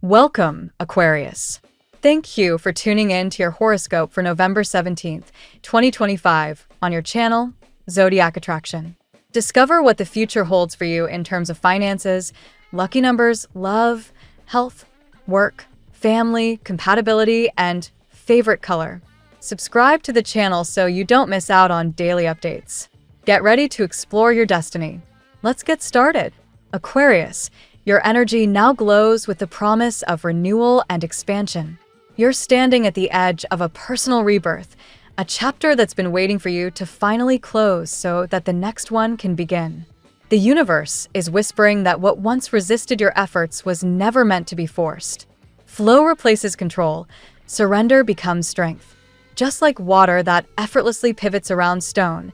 Welcome, Aquarius. Thank you for tuning in to your horoscope for November 17th, 2025 on your channel, Zodiac Attraction. Discover what the future holds for you in terms of finances, lucky numbers, love, health, work, family, compatibility, and favorite color. Subscribe to the channel so you don't miss out on daily updates. Get ready to explore your destiny. Let's get started. Aquarius, your energy now glows with the promise of renewal and expansion. You're standing at the edge of a personal rebirth, a chapter that's been waiting for you to finally close so that the next one can begin. The universe is whispering that what once resisted your efforts was never meant to be forced. Flow replaces control, surrender becomes strength. Just like water that effortlessly pivots around stone,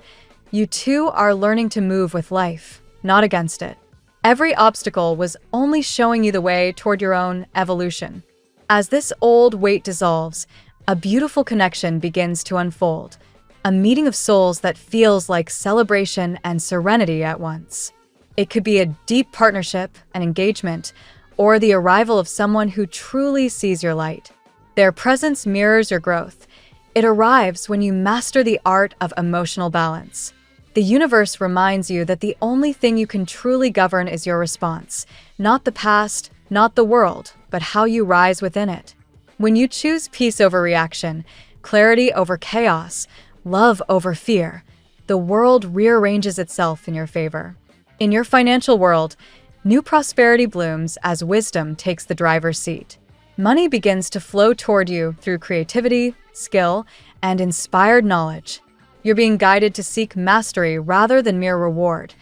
you too are learning to move with life, not against it. Every obstacle was only showing you the way toward your own evolution. As this old weight dissolves, a beautiful connection begins to unfold, a meeting of souls that feels like celebration and serenity at once. It could be a deep partnership, an engagement, or the arrival of someone who truly sees your light. Their presence mirrors your growth. It arrives when you master the art of emotional balance. The universe reminds you that the only thing you can truly govern is your response, not the past, not the world, but how you rise within it. When you choose peace over reaction, clarity over chaos, love over fear, the world rearranges itself in your favor. In your financial world, new prosperity blooms as wisdom takes the driver's seat. Money begins to flow toward you through creativity, skill, and inspired knowledge. You're being guided to seek mastery rather than mere reward,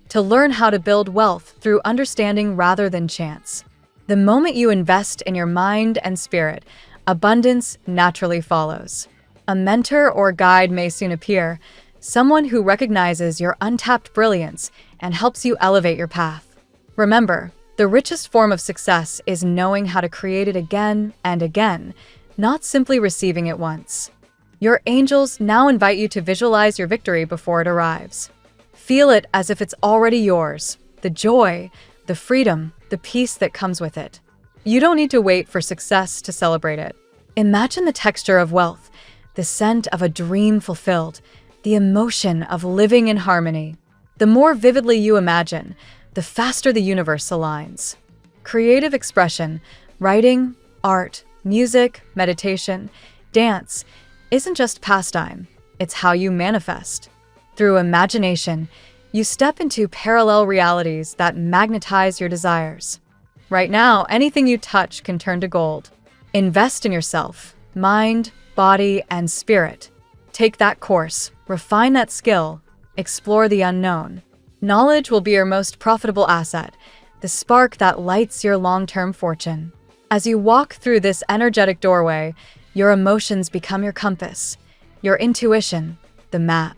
to learn how to build wealth through understanding rather than chance. The moment you invest in your mind and spirit, abundance naturally follows. A mentor or guide may soon appear, someone who recognizes your untapped brilliance and helps you elevate your path. Remember, the richest form of success is knowing how to create it again and again, not simply receiving it once. Your angels now invite you to visualize your victory before it arrives. Feel it as if it's already yours, the joy, the freedom, the peace that comes with it. You don't need to wait for success to celebrate it. Imagine the texture of wealth, the scent of a dream fulfilled, the emotion of living in harmony. The more vividly you imagine, the faster the universe aligns. Creative expression, writing, art, music, meditation, dance, isn't just pastime, it's how you manifest. Through imagination, you step into parallel realities that magnetize your desires. Right now, anything you touch can turn to gold. Invest in yourself, mind, body, and spirit. Take that course, refine that skill, explore the unknown. Knowledge will be your most profitable asset, the spark that lights your long-term fortune. As you walk through this energetic doorway, your emotions become your compass, your intuition, the map.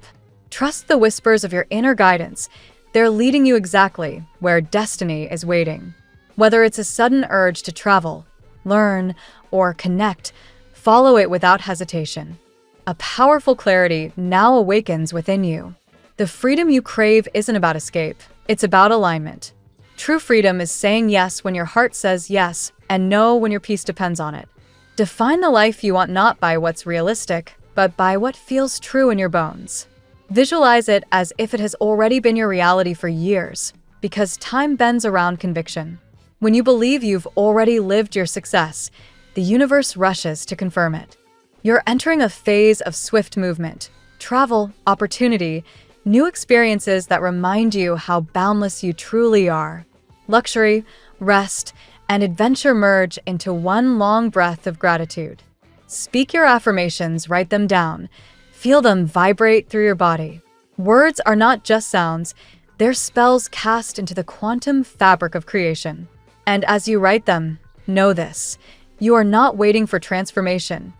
Trust the whispers of your inner guidance. They're leading you exactly where destiny is waiting. Whether it's a sudden urge to travel, learn, or connect, follow it without hesitation. A powerful clarity now awakens within you. The freedom you crave isn't about escape, it's about alignment. True freedom is saying yes when your heart says yes and no when your peace depends on it. Define the life you want not by what's realistic, but by what feels true in your bones. Visualize it as if it has already been your reality for years, because time bends around conviction. When you believe you've already lived your success, the universe rushes to confirm it. You're entering a phase of swift movement, travel, opportunity, new experiences that remind you how boundless you truly are. Luxury, rest, and adventure merge into one long breath of gratitude. Speak your affirmations, write them down. Feel them vibrate through your body. Words are not just sounds, they're spells cast into the quantum fabric of creation. And as you write them, know this: you are not waiting for transformation.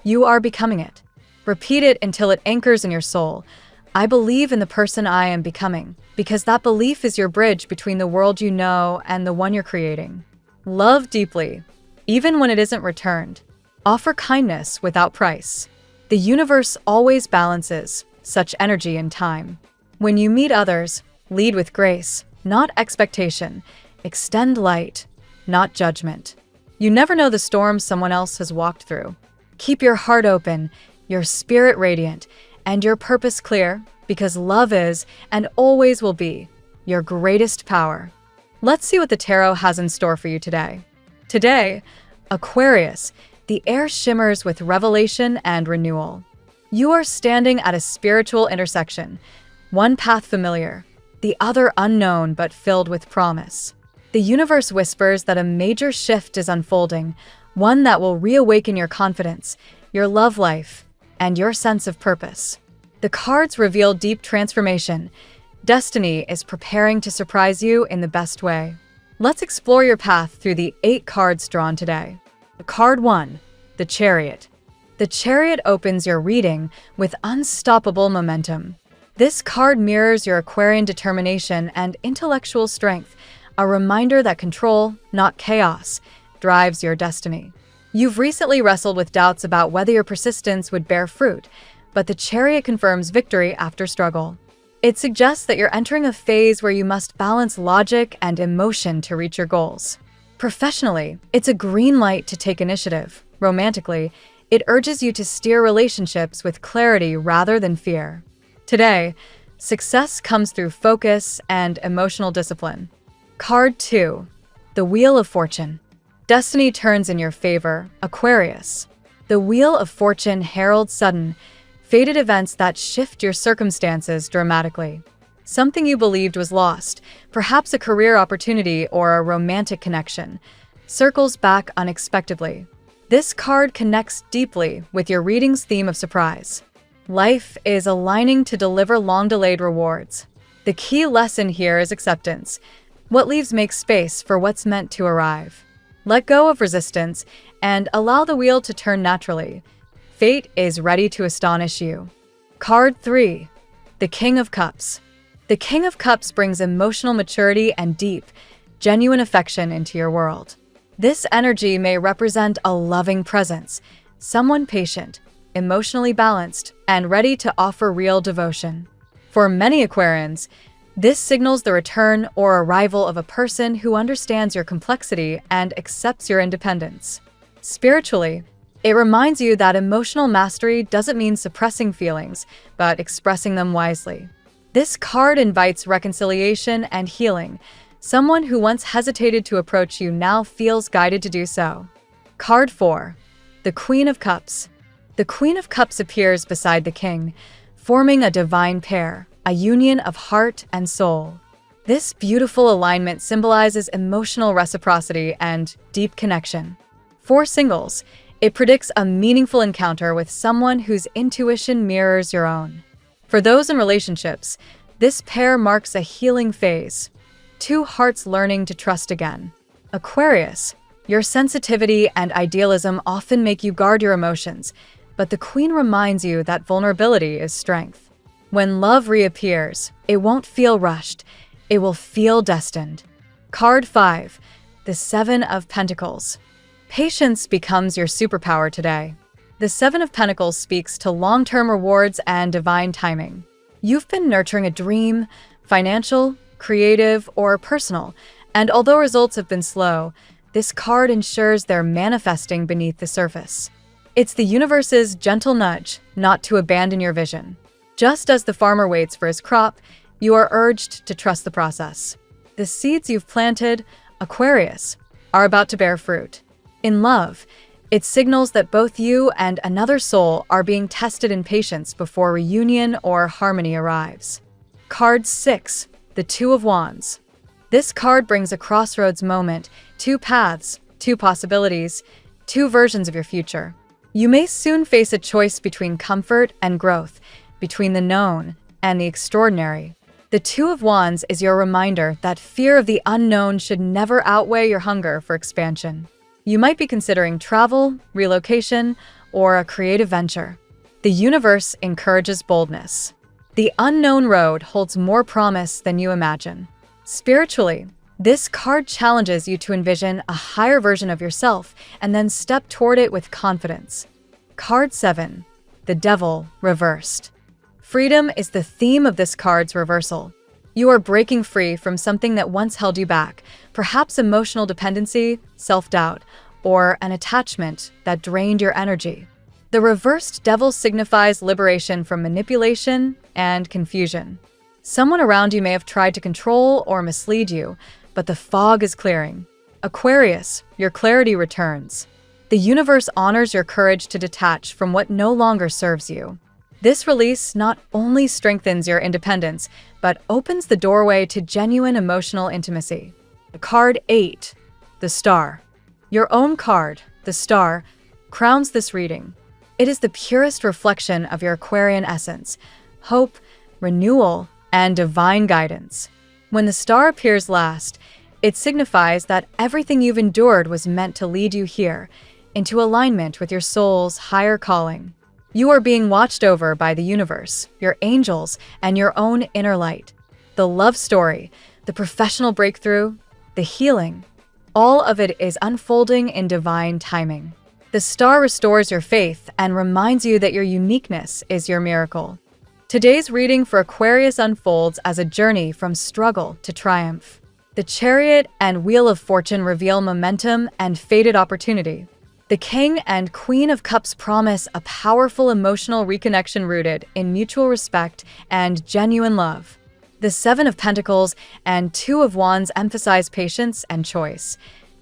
You are becoming it. Repeat it until it anchors in your soul. I believe in the person I am becoming, because that belief is your bridge between the world you know and the one you're creating. Love deeply, even when it isn't returned. Offer kindness without price. The universe always balances such energy and time. When you meet others, lead with grace, not expectation. Extend light, not judgment. You never know the storms someone else has walked through. Keep your heart open, your spirit radiant, and your purpose clear, because love is, and always will be, your greatest power. Let's see what the tarot has in store for you today. Today, Aquarius, the air shimmers with revelation and renewal. You are standing at a spiritual intersection, one path familiar, the other unknown but filled with promise. The universe whispers that a major shift is unfolding, one that will reawaken your confidence, your love life, and your sense of purpose. The cards reveal deep transformation. Destiny is preparing to surprise you in the best way. Let's explore your path through the 8 cards drawn today. Card 1, the Chariot. The Chariot opens your reading with unstoppable momentum. This card mirrors your Aquarian determination and intellectual strength, a reminder that control, not chaos, drives your destiny. You've recently wrestled with doubts about whether your persistence would bear fruit, but the Chariot confirms victory after struggle. It suggests that you're entering a phase where you must balance logic and emotion to reach your goals. Professionally, it's a green light to take initiative. Romantically, it urges you to steer relationships with clarity rather than fear. Today, success comes through focus and emotional discipline. Card 2, the Wheel of Fortune. Destiny turns in your favor, Aquarius. The Wheel of Fortune heralds sudden, fated events that shift your circumstances dramatically. Something you believed was lost, perhaps a career opportunity or a romantic connection, circles back unexpectedly. This card connects deeply with your reading's theme of surprise. Life is aligning to deliver long-delayed rewards. The key lesson here is acceptance. What leaves makes space for what's meant to arrive. Let go of resistance and allow the wheel to turn naturally. Fate is ready to astonish you. Card 3, the King of Cups. The King of Cups brings emotional maturity and deep, genuine affection into your world. This energy may represent a loving presence, someone patient, emotionally balanced, and ready to offer real devotion. For many Aquarians, this signals the return or arrival of a person who understands your complexity and accepts your independence. Spiritually, it reminds you that emotional mastery doesn't mean suppressing feelings, but expressing them wisely. This card invites reconciliation and healing. Someone who once hesitated to approach you now feels guided to do so. Card 4, the Queen of Cups. The Queen of Cups appears beside the King, forming a divine pair, a union of heart and soul. This beautiful alignment symbolizes emotional reciprocity and deep connection. For singles, it predicts a meaningful encounter with someone whose intuition mirrors your own. For those in relationships, this pair marks a healing phase, 2 hearts learning to trust again. Aquarius, your sensitivity and idealism often make you guard your emotions, but the Queen reminds you that vulnerability is strength. When love reappears, it won't feel rushed, it will feel destined. Card 5, the 7 of Pentacles. Patience becomes your superpower today. The 7 of Pentacles speaks to long-term rewards and divine timing. You've been nurturing a dream, financial, creative, or personal, and although results have been slow, this card ensures they're manifesting beneath the surface. It's the universe's gentle nudge not to abandon your vision. Just as the farmer waits for his crop, you are urged to trust the process. The seeds you've planted, Aquarius, are about to bear fruit. In love, it signals that both you and another soul are being tested in patience before reunion or harmony arrives. Card 6, the 2 of Wands. This card brings a crossroads moment, 2 paths, 2 possibilities, 2 versions of your future. You may soon face a choice between comfort and growth, between the known and the extraordinary. The 2 of Wands is your reminder that fear of the unknown should never outweigh your hunger for expansion. You might be considering travel, relocation, or a creative venture. The universe encourages boldness. The unknown road holds more promise than you imagine. Spiritually, this card challenges you to envision a higher version of yourself and then step toward it with confidence. Card 7, the Devil reversed. Freedom is the theme of this card's reversal. You are breaking free from something that once held you back, perhaps emotional dependency, self-doubt, or an attachment that drained your energy. The reversed devil signifies liberation from manipulation and confusion. Someone around you may have tried to control or mislead you, but the fog is clearing. Aquarius, your clarity returns. The universe honors your courage to detach from what no longer serves you. This release not only strengthens your independence, but opens the doorway to genuine emotional intimacy. Card 8, the Star. Your own card, the Star, crowns this reading. It is the purest reflection of your Aquarian essence, hope, renewal, and divine guidance. When the Star appears last, it signifies that everything you've endured was meant to lead you here, into alignment with your soul's higher calling. You are being watched over by the universe, your angels, and your own inner light. The love story, the professional breakthrough, the healing, all of it is unfolding in divine timing. The Star restores your faith and reminds you that your uniqueness is your miracle. Today's reading for Aquarius unfolds as a journey from struggle to triumph. The Chariot and Wheel of Fortune reveal momentum and fated opportunity. The King and Queen of Cups promise a powerful emotional reconnection rooted in mutual respect and genuine love. The Seven of Pentacles and Two of Wands emphasize patience and choice.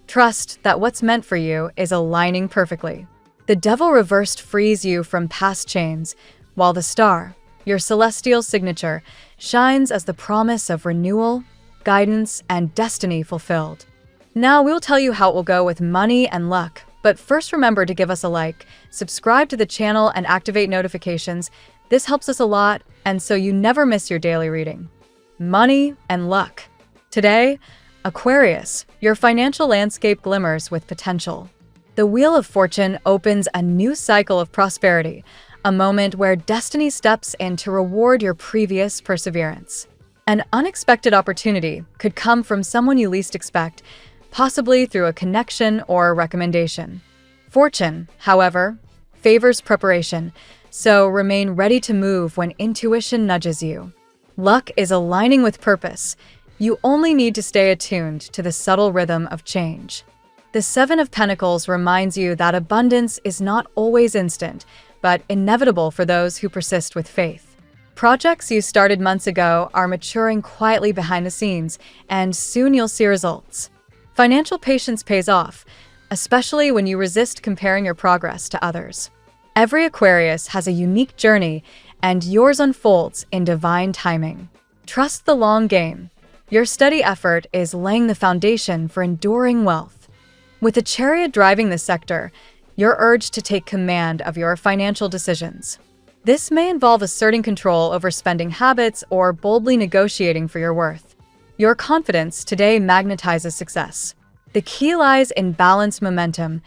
Trust that what's meant for you is aligning perfectly. The Devil reversed frees you from past chains, while the Star, your celestial signature, shines as the promise of renewal, guidance, and destiny fulfilled. Now we'll tell you how it will go with money and luck. But first, remember to give us a like, subscribe to the channel, and activate notifications. This helps us a lot, and so you never miss your daily reading. Money and luck. Today, Aquarius, your financial landscape glimmers with potential. The Wheel of Fortune opens a new cycle of prosperity, a moment where destiny steps in to reward your previous perseverance. An unexpected opportunity could come from someone you least expect, possibly through a connection or a recommendation. Fortune, however, favors preparation, so remain ready to move when intuition nudges you. Luck is aligning with purpose. You only need to stay attuned to the subtle rhythm of change. The Seven of Pentacles reminds you that abundance is not always instant, but inevitable for those who persist with faith. Projects you started months ago are maturing quietly behind the scenes, and soon you'll see results. Financial patience pays off, especially when you resist comparing your progress to others. Every Aquarius has a unique journey, and yours unfolds in divine timing. Trust the long game. Your steady effort is laying the foundation for enduring wealth. With the Chariot driving the sector, you're urged to take command of your financial decisions. This may involve asserting control over spending habits or boldly negotiating for your worth. Your confidence today magnetizes success. The key lies in balanced momentum.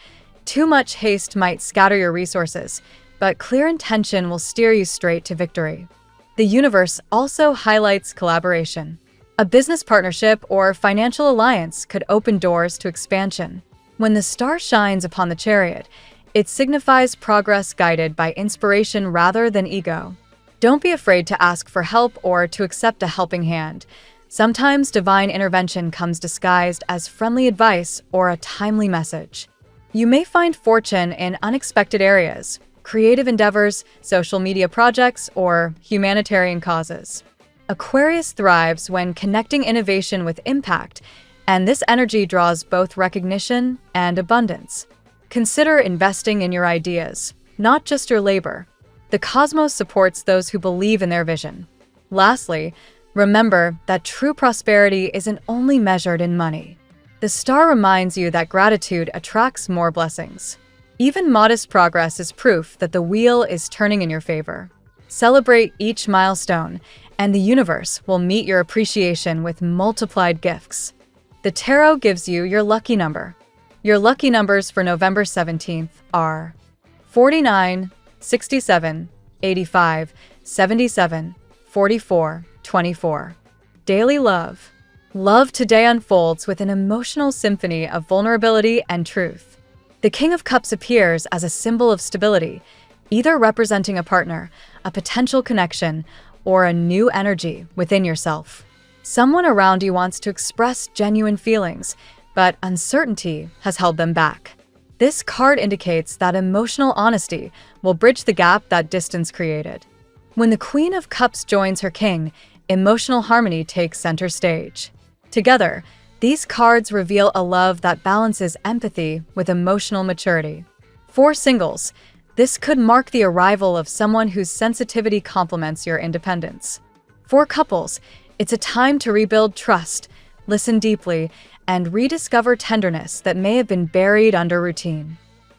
Too much haste might scatter your resources, but clear intention will steer you straight to victory. The universe also highlights collaboration. A business partnership or financial alliance could open doors to expansion. When the Star shines upon the Chariot, it signifies progress guided by inspiration rather than ego. Don't be afraid to ask for help or to accept a helping hand. Sometimes divine intervention comes disguised as friendly advice or a timely message. You may find fortune in unexpected areas, creative endeavors, social media projects, or humanitarian causes. Aquarius thrives when connecting innovation with impact, and this energy draws both recognition and abundance. Consider investing in your ideas, not just your labor. The cosmos supports those who believe in their vision. Lastly, remember that true prosperity isn't only measured in money. The Star reminds you that gratitude attracts more blessings. Even modest progress is proof that the wheel is turning in your favor. Celebrate each milestone, and the universe will meet your appreciation with multiplied gifts. The Tarot gives you your lucky number. Your lucky numbers for November 17th are 49, 67, 85, 77, 44, 24. Daily love. Love today unfolds with an emotional symphony of vulnerability and truth. The King of Cups appears as a symbol of stability, either representing a partner, a potential connection, or a new energy within yourself. Someone around you wants to express genuine feelings, but uncertainty has held them back. This card indicates that emotional honesty will bridge the gap that distance created. When the Queen of Cups joins her King, emotional harmony takes center stage. Together, these cards reveal a love that balances empathy with emotional maturity. For singles, this could mark the arrival of someone whose sensitivity complements your independence. For couples, it's a time to rebuild trust, listen deeply, and rediscover tenderness that may have been buried under routine.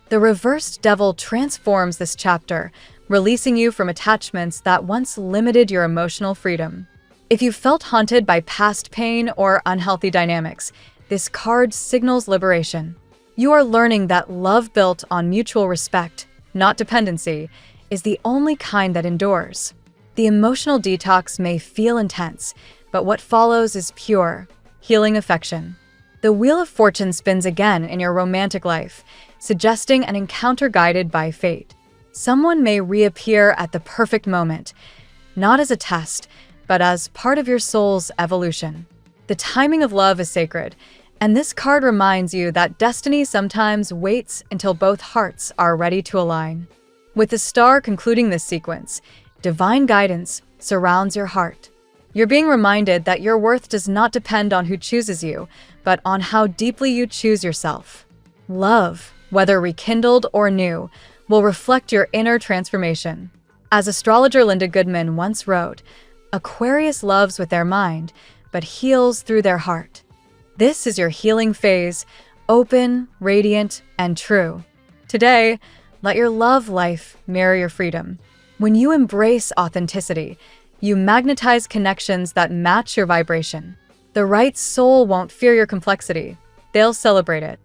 The reversed devil transforms this chapter, releasing you from attachments that once limited your emotional freedom. If you felt haunted by past pain or unhealthy dynamics, this card signals liberation. You are learning that love built on mutual respect, not dependency, is the only kind that endures. The emotional detox may feel intense, but what follows is pure, healing affection. The Wheel of Fortune spins again in your romantic life, suggesting an encounter guided by fate. Someone may reappear at the perfect moment, not as a test, but as part of your soul's evolution. The timing of love is sacred, and this card reminds you that destiny sometimes waits until both hearts are ready to align. With the star concluding this sequence, divine guidance surrounds your heart. You're being reminded that your worth does not depend on who chooses you, but on how deeply you choose yourself. Love, whether rekindled or new, will reflect your inner transformation. As astrologer Linda Goodman once wrote, Aquarius loves with their mind, but heals through their heart. This is your healing phase, open, radiant, and true. Today, let your love life mirror your freedom. When you embrace authenticity, you magnetize connections that match your vibration. The right soul won't fear your complexity. They'll celebrate it.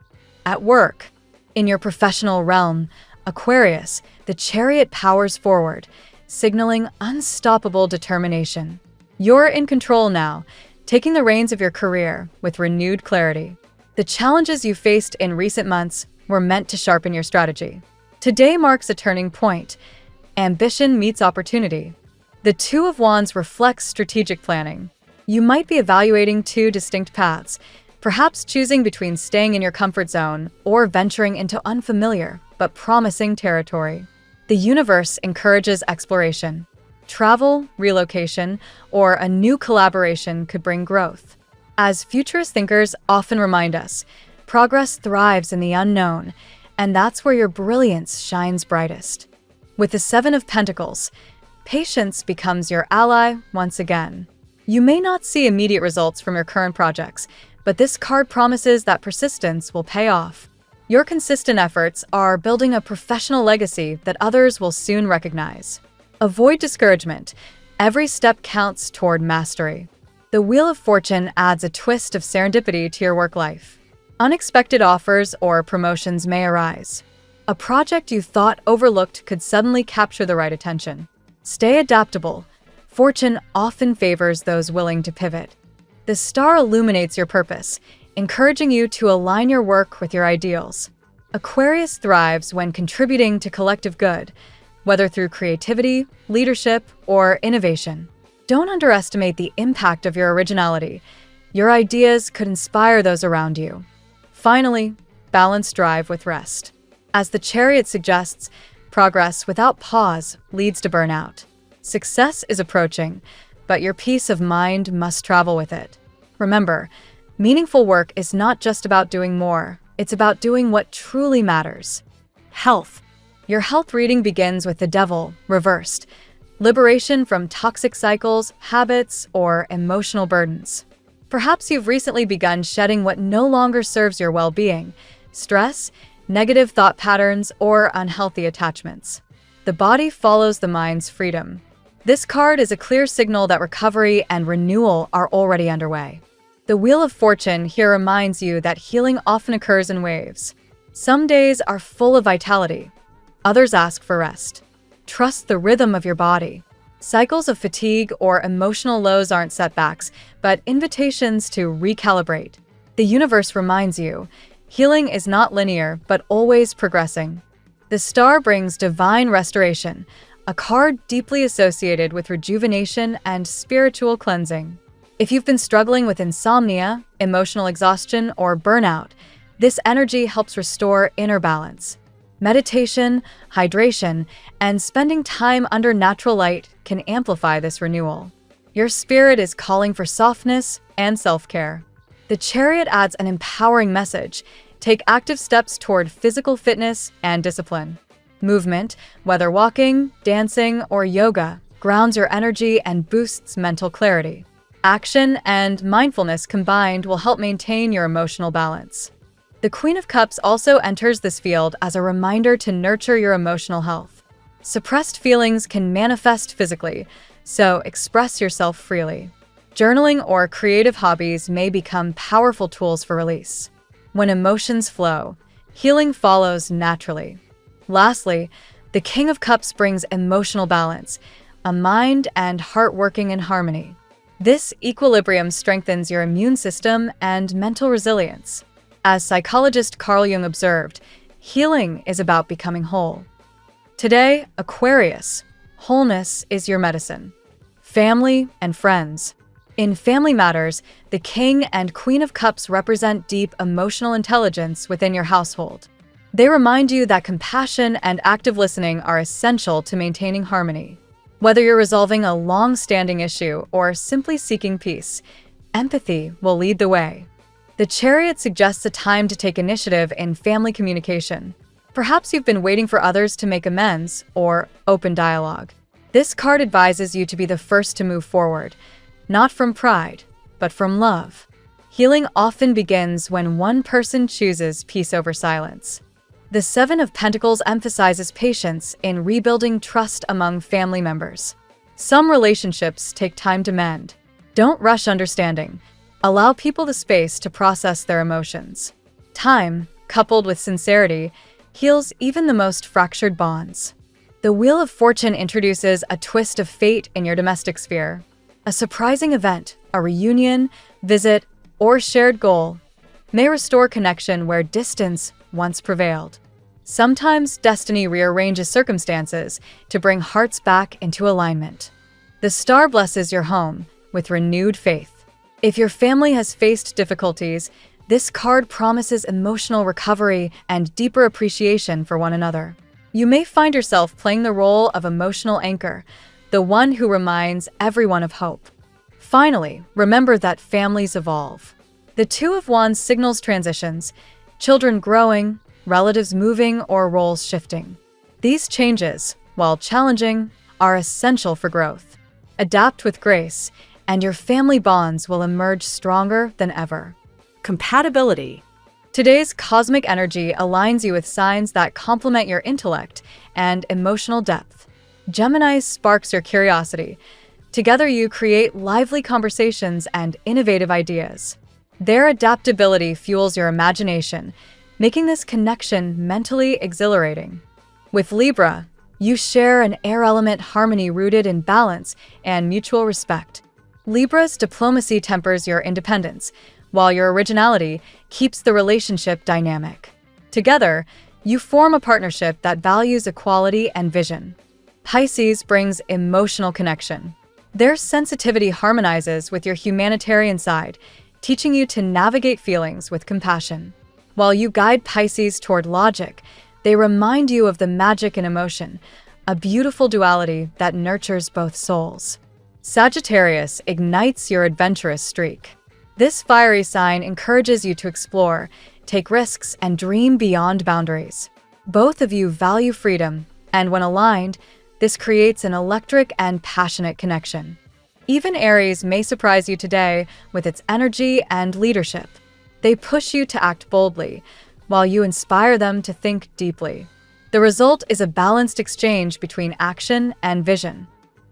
At work, in your professional realm, Aquarius, the chariot powers forward, signaling unstoppable determination. You're in control now, taking the reins of your career with renewed clarity. The challenges you faced in recent months were meant to sharpen your strategy. Today marks a turning point. Ambition meets opportunity. The Two of Wands reflects strategic planning. You might be evaluating two distinct paths, perhaps choosing between staying in your comfort zone or venturing into unfamiliar but promising territory. The universe encourages exploration. Travel, relocation, or a new collaboration could bring growth. As futurist thinkers often remind us, progress thrives in the unknown, and that's where your brilliance shines brightest. With the Seven of Pentacles, patience becomes your ally once again. You may not see immediate results from your current projects, but this card promises that persistence will pay off. Your consistent efforts are building a professional legacy that others will soon recognize. Avoid discouragement. Every step counts toward mastery. The Wheel of Fortune adds a twist of serendipity to your work life. Unexpected offers or promotions may arise. A project you thought overlooked could suddenly capture the right attention. Stay adaptable. Fortune often favors those willing to pivot. The star illuminates your purpose, encouraging you to align your work with your ideals. Aquarius thrives when contributing to collective good, whether through creativity, leadership, or innovation. Don't underestimate the impact of your originality. Your ideas could inspire those around you. Finally, balance drive with rest. As the Chariot suggests, progress without pause leads to burnout. Success is approaching, but your peace of mind must travel with it. Remember, meaningful work is not just about doing more, it's about doing what truly matters. Health. Your health reading begins with the Devil, reversed. Liberation from toxic cycles, habits, or emotional burdens. Perhaps you've recently begun shedding what no longer serves your well-being, stress, negative thought patterns, or unhealthy attachments. The body follows the mind's freedom. This card is a clear signal that recovery and renewal are already underway. The Wheel of Fortune here reminds you that healing often occurs in waves. Some days are full of vitality. Others ask for rest. Trust the rhythm of your body. Cycles of fatigue or emotional lows aren't setbacks, but invitations to recalibrate. The universe reminds you, healing is not linear, but always progressing. The star brings divine restoration, a card deeply associated with rejuvenation and spiritual cleansing. If you've been struggling with insomnia, emotional exhaustion, or burnout, This energy helps restore inner balance. Meditation, hydration, and spending time under natural light can amplify this renewal. Your spirit is calling for softness and self-care. The Chariot adds an empowering message. Take active steps toward physical fitness and discipline. Movement, whether walking, dancing, or yoga, grounds your energy and boosts mental clarity. Action and mindfulness combined will help maintain your emotional balance. The Queen of Cups also enters this field as a reminder to nurture your emotional health. Suppressed feelings can manifest physically, so express yourself freely. Journaling or creative hobbies may become powerful tools for release. When emotions flow, healing follows naturally. Lastly, the King of Cups brings emotional balance, a mind and heart working in harmony. This equilibrium strengthens your immune system and mental resilience. As psychologist Carl Jung observed, healing is about becoming whole. Today, Aquarius, wholeness is your medicine. Family and friends. In family matters, the King and Queen of Cups represent deep emotional intelligence within your household. They remind you that compassion and active listening are essential to maintaining harmony. Whether you're resolving a long-standing issue or simply seeking peace, empathy will lead the way. The Chariot suggests a time to take initiative in family communication. Perhaps you've been waiting for others to make amends or open dialogue. This card advises you to be the first to move forward, not from pride, but from love. Healing often begins when one person chooses peace over silence. The Seven of Pentacles emphasizes patience in rebuilding trust among family members. Some relationships take time to mend. Don't rush understanding. Allow people the space to process their emotions. Time, coupled with sincerity, heals even the most fractured bonds. The Wheel of Fortune introduces a twist of fate in your domestic sphere. A surprising event, a reunion, visit, or shared goal may restore connection where distance once prevailed. Sometimes destiny rearranges circumstances to bring hearts back into alignment. The star blesses your home with renewed faith. If your family has faced difficulties, this card promises emotional recovery and deeper appreciation for one another. You may find yourself playing the role of emotional anchor, the one who reminds everyone of hope. Finally, remember that families evolve. The Two of Wands signals transitions, children growing, relatives moving, or roles shifting. These changes, while challenging, are essential for growth. Adapt with grace, and your family bonds will emerge stronger than ever. Compatibility. Today's cosmic energy aligns you with signs that complement your intellect and emotional depth. Gemini sparks your curiosity. Together you create lively conversations and innovative ideas. Their adaptability fuels your imagination, making this connection mentally exhilarating. With Libra, you share an air element harmony rooted in balance and mutual respect. Libra's diplomacy tempers your independence, while your originality keeps the relationship dynamic. Together, you form a partnership that values equality and vision. Pisces brings emotional connection. Their sensitivity harmonizes with your humanitarian side, teaching you to navigate feelings with compassion. While you guide Pisces toward logic, they remind you of the magic in emotion, a beautiful duality that nurtures both souls. Sagittarius ignites your adventurous streak. This fiery sign encourages you to explore, take risks, and dream beyond boundaries. Both of you value freedom, and when aligned, this creates an electric and passionate connection. Even Aries may surprise you today with its energy and leadership. They push you to act boldly, while you inspire them to think deeply. The result is a balanced exchange between action and vision.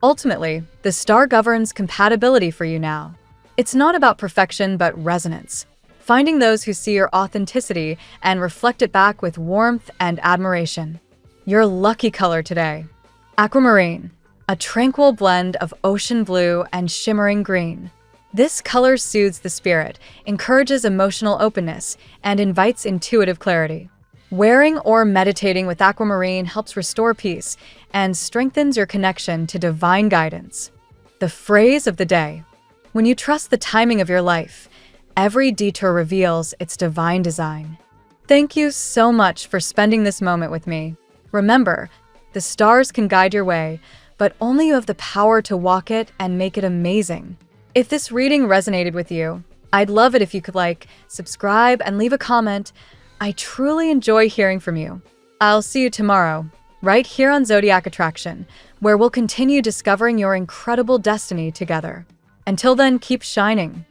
Ultimately, the star governs compatibility for you now. It's not about perfection but resonance, finding those who see your authenticity and reflect it back with warmth and admiration. Your lucky color today: aquamarine, a tranquil blend of ocean blue and shimmering green. This color soothes the spirit, encourages emotional openness, and invites intuitive clarity. Wearing or meditating with aquamarine helps restore peace and strengthens your connection to divine guidance. The phrase of the day: when you trust the timing of your life, every detour reveals its divine design. Thank you so much for spending this moment with me. Remember, the stars can guide your way, but only you have the power to walk it and make it amazing. If this reading resonated with you, I'd love it if you could subscribe, and leave a comment. I truly enjoy hearing from you. I'll see you tomorrow, right here on Zodiac Attraction, where we'll continue discovering your incredible destiny together. Until then, keep shining.